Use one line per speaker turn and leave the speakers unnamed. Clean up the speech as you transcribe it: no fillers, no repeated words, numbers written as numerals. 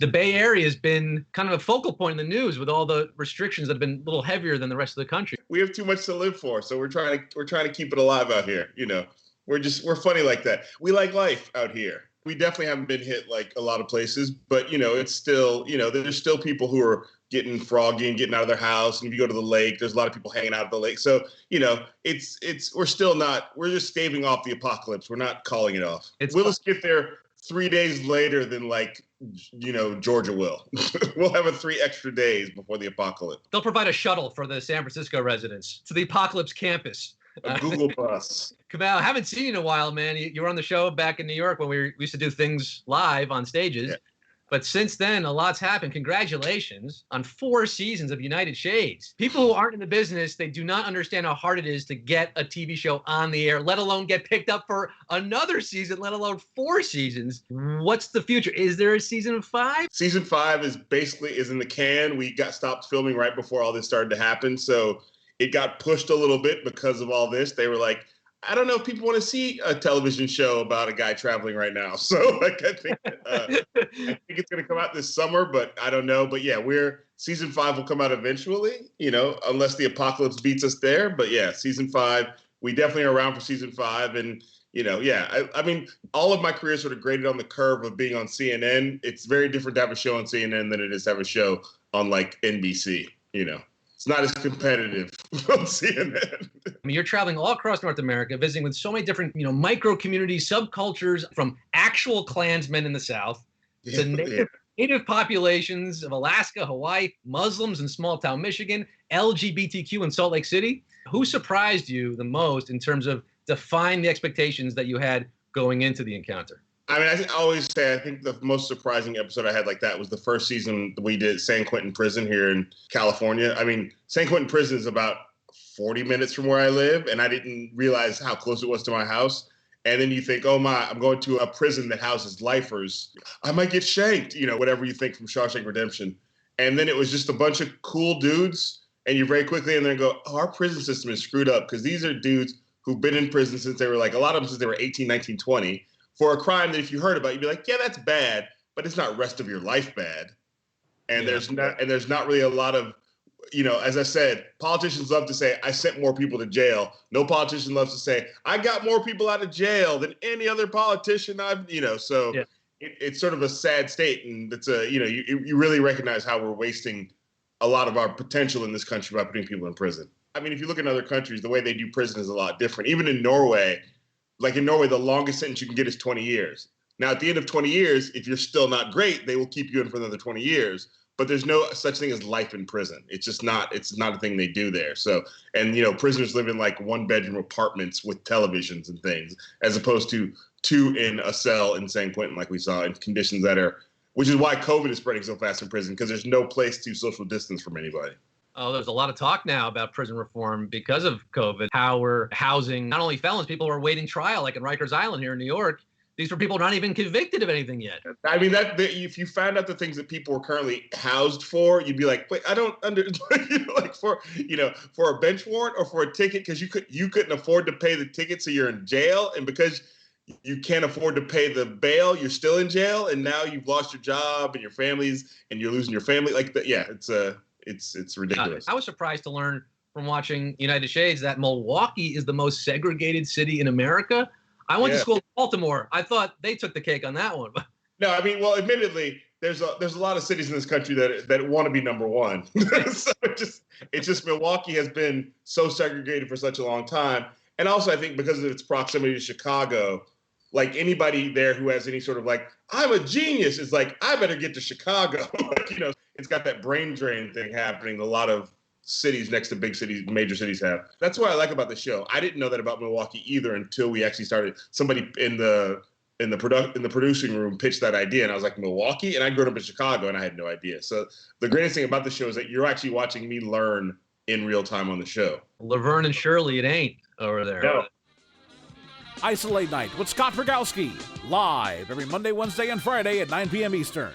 The Bay Area has been kind of a focal point in the news with all the restrictions that have been a little heavier than the rest of the country.
We have too much to live for, so we're trying to keep it alive out here. We're funny like that. We like life out here. We definitely haven't been hit like a lot of places, but it's still, there's still people who are getting froggy and getting out of their house. And if you go to the lake, there's a lot of people hanging out at the lake. So, we're just staving off the apocalypse. We're not calling it off. We'll just get there 3 days later than Georgia will. We'll have 3 extra days before the apocalypse.
They'll provide a shuttle for the San Francisco residents to the apocalypse campus.
A Google bus.
Kamau, I haven't seen you in a while, man. You were on the show back in New York when we used to do things live on stages. Yeah. But since then, a lot's happened. Congratulations on 4 seasons of United Shades. People who aren't in the business, they do not understand how hard it is to get a TV show on the air, let alone get picked up for another season, let alone 4 seasons. What's the future? Is there a season 5?
Season 5 is in the can. We got stopped filming right before all this started to happen. So it got pushed a little bit because of all this. They were like, I don't know if people want to see a television show about a guy traveling right now. So I think it's going to come out this summer, but I don't know. But yeah, season 5 will come out eventually, unless the apocalypse beats us there. But yeah, season 5, we definitely are around for season 5. And, I mean, all of my career sort of graded on the curve of being on CNN. It's very different to have a show on CNN than it is to have a show on like NBC, It's not as competitive on CNN.
I mean, you're traveling all across North America, visiting with so many different, micro communities, subcultures, from actual Klansmen in the South to native populations of Alaska, Hawaii, Muslims in small town Michigan, LGBTQ in Salt Lake City. Who surprised you the most in terms of defying the expectations that you had going into the encounter?
I mean, I always say I think the most surprising episode I had like that was the first season we did San Quentin Prison here in California. I mean, San Quentin Prison is about 40 minutes from where I live, and I didn't realize how close it was to my house. And then you think, oh my, I'm going to a prison that houses lifers. I might get shanked, whatever you think from Shawshank Redemption. And then it was just a bunch of cool dudes, and you very quickly and then go, oh, our prison system is screwed up because these are dudes who've been in prison since they were a lot of them since they were 18, 19, 20. For a crime that if you heard about, you'd be like, yeah, that's bad, but it's not rest of your life bad. And there's not really a lot of, as I said, politicians love to say, I sent more people to jail. No politician loves to say, I got more people out of jail than any other politician so yeah. It's sort of a sad state. And it's you really recognize how we're wasting a lot of our potential in this country by putting people in prison. I mean, if you look at other countries, the way they do prison is a lot different. Even in Norway, the longest sentence you can get is 20 years. Now, at the end of 20 years, if you're still not great, they will keep you in for another 20 years. But there's no such thing as life in prison. It's not a thing they do there. So, and, prisoners live in 1-bedroom apartments with televisions and things, as opposed to 2 in a cell in San Quentin, like we saw, in conditions which is why COVID is spreading so fast in prison, because there's no place to social distance from anybody.
Oh, there's a lot of talk now about prison reform because of COVID, how we're housing not only felons, people who are waiting trial, like in Rikers Island here in New York. These are people not even convicted of anything yet.
I mean, if you found out the things that people were currently housed for, you'd be like, wait, I don't for a bench warrant or for a ticket, because you couldn't afford to pay the ticket, so you're in jail, and because you can't afford to pay the bail, you're still in jail, and now you've lost your job and your families, and you're losing your family. It's ridiculous.
I was surprised to learn from watching United Shades that Milwaukee is the most segregated city in America. I went to school in Baltimore. I thought they took the cake on that one.
No, I mean, well, admittedly, there's a lot of cities in this country that want to be number one. So it's just Milwaukee has been so segregated for such a long time. And also, I think because of its proximity to Chicago, anybody there who has any sort of I'm a genius is I better get to Chicago. It's got that brain drain thing happening. A lot of cities next to big cities, major cities have. That's what I like about the show. I didn't know that about Milwaukee either until we actually started. Somebody in the producing room pitched that idea, and I was like, Milwaukee? And I'd grown up in Chicago, and I had no idea. So the greatest thing about the show is that you're actually watching me learn in real time on the show.
Laverne and Shirley, it ain't over there.
No.
IsoLate Night with Scott Rogowski, live every Monday, Wednesday, and Friday at 9 p.m. Eastern.